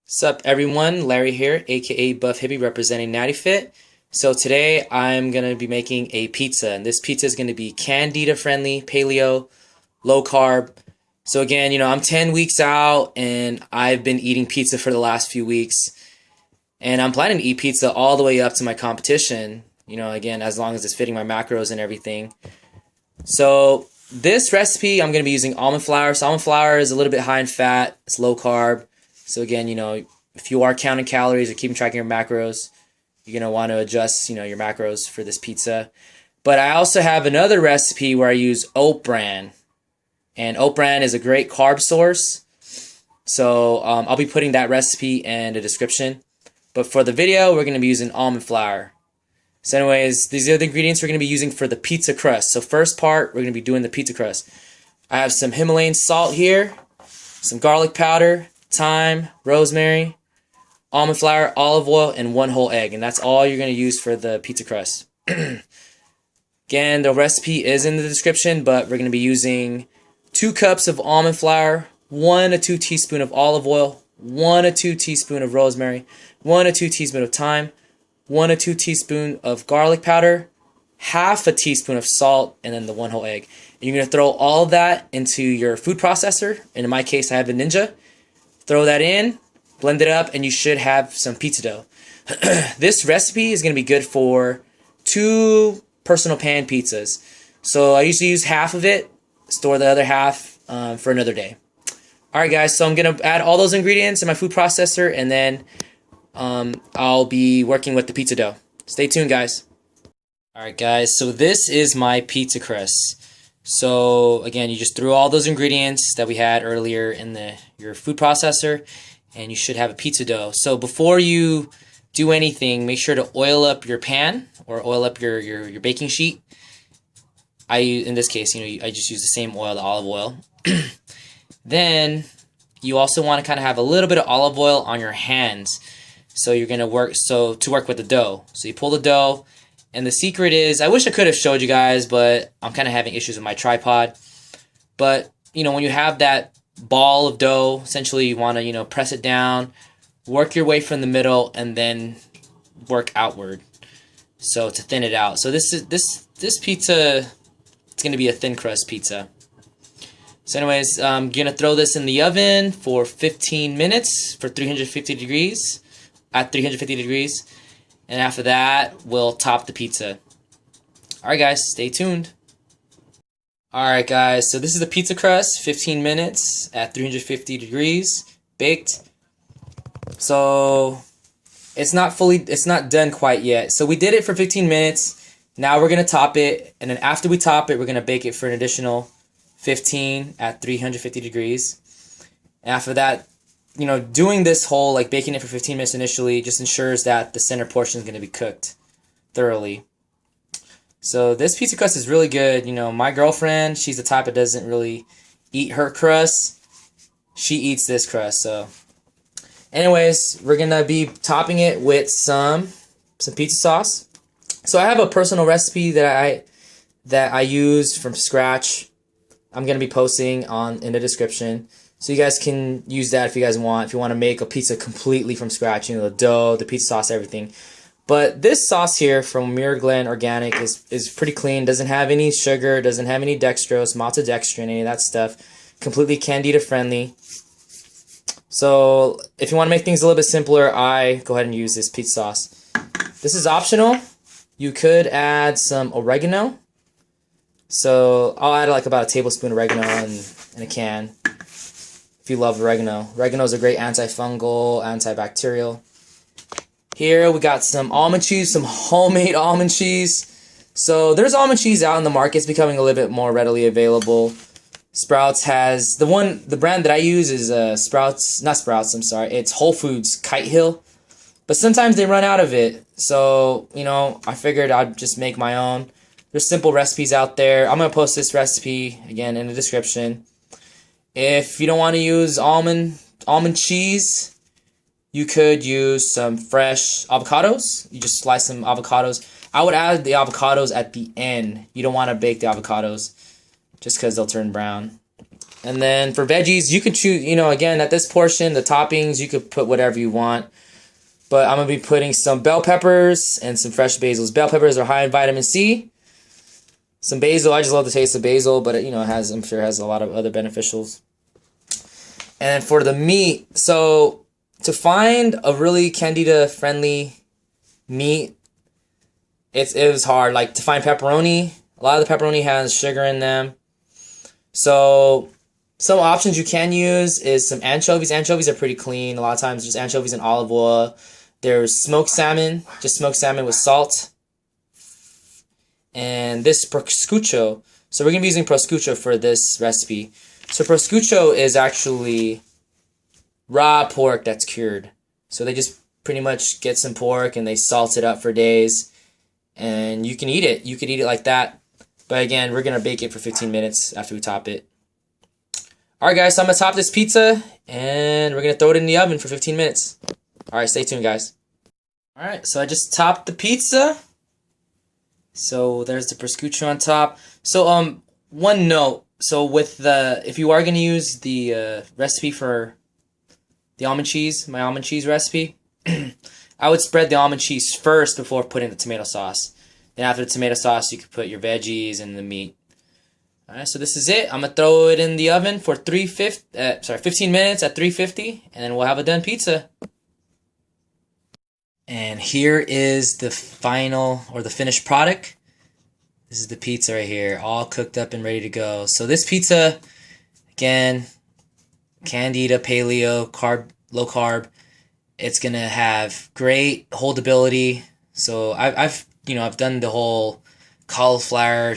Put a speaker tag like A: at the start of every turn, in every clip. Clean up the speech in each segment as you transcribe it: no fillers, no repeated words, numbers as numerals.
A: Sup everyone, Larry here, aka Buff Hippie representing Natty Fit. So today I'm going to be making a pizza, and this pizza is going to be Candida friendly, paleo, low carb. So again, I'm 10 weeks out and I've been eating pizza for the last few weeks, and I'm planning to eat pizza all the way up to my competition, again, as long as it's fitting my macros and everything. So this recipe, I'm going to be using almond flour. So almond flour is a little bit high in fat, it's low carb. So again, if you are counting calories or keeping track of your macros, you're going to want to adjust, your macros for this pizza. But I also have another recipe where I use oat bran. And oat bran is a great carb source. So I'll be putting that recipe in the description. But for the video, we're going to be using almond flour. So anyways, these are the ingredients we're going to be using for the pizza crust. So first part, we're going to be doing the pizza crust. I have some Himalayan salt here, some garlic powder, thyme, rosemary, almond flour, olive oil, and 1 whole egg. And that's all you're going to use for the pizza crust. Again, the recipe is in the description, but we're going to be using 2 cups of almond flour, 1 to 2 teaspoons of olive oil, 1 to 2 teaspoons of rosemary, 1 to 2 teaspoons of thyme, 1 to 2 teaspoons of garlic powder, half a teaspoon of salt, and then the 1 whole egg. And you're going to throw all of that into your food processor. And in my case, I have a Ninja. Throw that in, blend it up, and you should have some pizza dough. This recipe is going to be good for 2 personal pan pizzas. So I usually use half of it, store the other half for another day. Alright guys, so I'm going to add all those ingredients in my food processor, and then I'll be working with the pizza dough. Stay tuned, guys. Alright guys, so this is my pizza crust. So again, you just threw all those ingredients that we had earlier in your food processor, and you should have a pizza dough. So before you do anything, make sure to oil up your pan or oil up your baking sheet. In this case, I just use the same oil, the olive oil. Then you also want to kind of have a little bit of olive oil on your hands. So you're going to work with the dough. So you pull the dough. And the secret is, I wish I could have showed you guys, but I'm kind of having issues with my tripod. But, when you have that ball of dough, essentially you want to, press it down, work your way from the middle, and then work outward. So to thin it out. So this pizza, it's going to be a thin crust pizza. So anyways, I'm going to throw this in the oven for 15 minutes for 350 degrees, at 350 degrees. And after that, we'll top the pizza. Alright guys, stay tuned. Alright guys, so this is the pizza crust, 15 minutes at 350 degrees, baked. So, it's not done quite yet. So we did it for 15 minutes. Now we're going to top it, and then after we top it, we're going to bake it for an additional 15 at 350 degrees. And after that, doing this whole, baking it for 15 minutes initially just ensures that the center portion is going to be cooked thoroughly. So this pizza crust is really good. My girlfriend, she's the type that doesn't really eat her crust. She eats this crust. So anyways, we're going to be topping it with some pizza sauce. So I have a personal recipe that I use from scratch. I'm going to be posting in the description. So you guys can use that if you guys want. If you want to make a pizza completely from scratch, the dough, the pizza sauce, everything. But this sauce here from Muir Glen Organic is pretty clean. Doesn't have any sugar, doesn't have any dextrose, maltodextrin, any of that stuff. Completely Candida friendly. So if you want to make things a little bit simpler, I go ahead and use this pizza sauce. This is optional. You could add some oregano. So I'll add about a tablespoon of oregano in a can. If you love oregano. Oregano is a great antifungal, antibacterial. Here we got some almond cheese, some homemade almond cheese. So there's almond cheese out in the market. It's becoming a little bit more readily available. Sprouts has, the brand that I use is it's Whole Foods Kite Hill. But sometimes they run out of it. So, I figured I'd just make my own. There's simple recipes out there. I'm going to post this recipe, again, in the description. If you don't want to use almond cheese, you could use some fresh avocados. You just slice some avocados. I would add the avocados at the end. You don't want to bake the avocados just because they'll turn brown. And then for veggies, you could choose, you know, again, at this portion, the toppings, you could put whatever you want. But I'm going to be putting some bell peppers and some fresh basils. Bell peppers are high in vitamin C. Some basil, I just love the taste of basil, but it, you know, it has, I'm sure it has a lot of other beneficials. And for the meat, so to find a really Candida-friendly meat, it was hard. Like to find pepperoni, a lot of the pepperoni has sugar in them. So some options you can use is some anchovies. Anchovies are pretty clean. A lot of times just anchovies and olive oil. There's smoked salmon, just smoked salmon with salt. And this prosciutto. So we're going to be using prosciutto for this recipe. So prosciutto is actually raw pork that's cured. So they just pretty much get some pork and they salt it up for days. And you can eat it. You could eat it like that. But again, we're going to bake it for 15 minutes after we top it. Alright guys, so I'm going to top this pizza and we're going to throw it in the oven for 15 minutes. Alright, stay tuned guys. Alright, so I just topped the pizza. So there's the prosciutto on top. So one note. So with the, if you are going to use the recipe for the almond cheese, my almond cheese recipe, I would spread the almond cheese first before putting the tomato sauce. Then after the tomato sauce, you could put your veggies and the meat. Alright, so this is it. I'm going to throw it in the oven for 15 minutes at 350, and then we'll have a done pizza. And here is the final, or the finished product. This is the pizza right here, all cooked up and ready to go. So this pizza, again, Candida Paleo, low carb. It's going to have great holdability. So I've done the whole cauliflower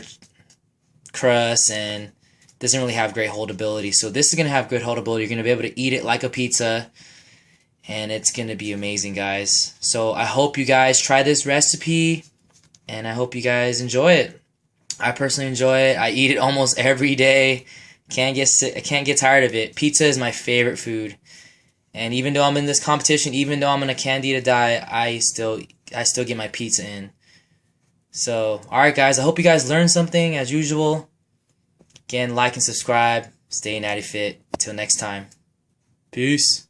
A: crust and it doesn't really have great holdability. So this is going to have good holdability. You're going to be able to eat it like a pizza and it's going to be amazing, guys. So I hope you guys try this recipe and I hope you guys enjoy it. I personally enjoy it. I eat it almost every day. I can't get tired of it. Pizza is my favorite food. And even though I'm in this competition, even though I'm on a Candida diet, I still get my pizza in. So, alright guys, I hope you guys learned something as usual. Again, like and subscribe. Stay natty fit. Till next time. Peace.